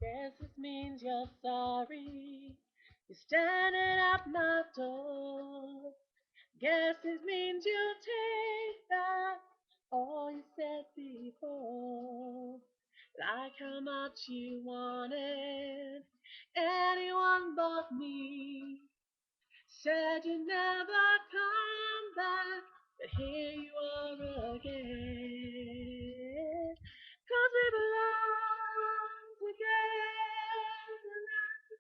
Guess this means you're sorry. You're standing at my door. Guess this means you take back all you said before. Like how much you wanted anyone but me. Said you'd never come back, but here you are again. 'Cause we belong together now.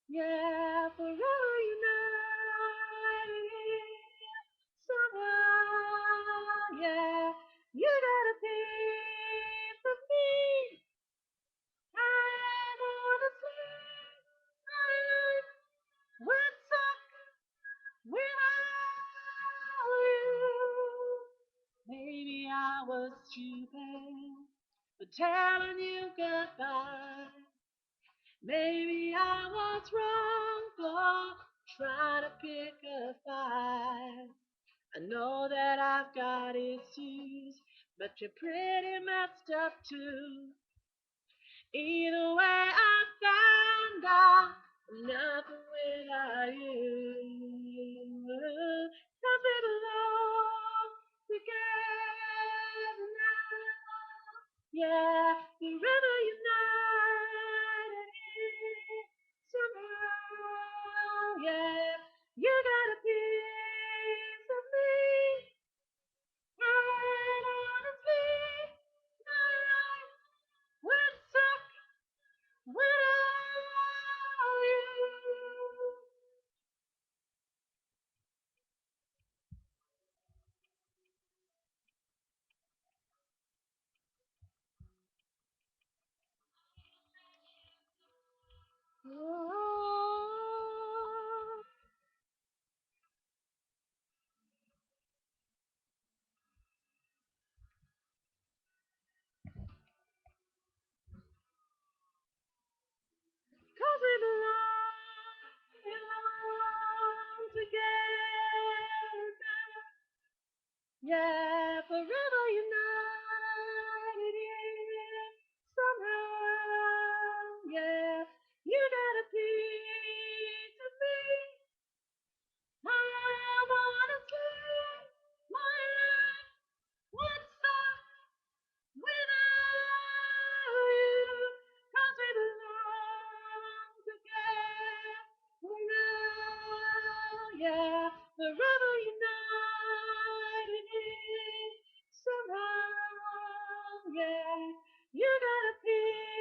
Yeah, forever united somehow. Yeah, you got a piece of me. I wanna spend my life with without you. Maybe I was stupid for telling you goodbye. Maybe I was wrong for trying to pick a fight. I know that I've got issues, but you're pretty messed up too. Either way, I found out I'm nothing without you. 'Cause we belong together now. Yeah, forever united somehow. Yeah, you got a piece of me. And honestly, my life would suck without you. 'Cause we belong together now. Yeah, forever united yeah, somehow. Yeah, you got a piece of me. I wanna spend my life with without you. 'Cause we belong together now. Yeah, forever united somehow. Yeah, you got a piece.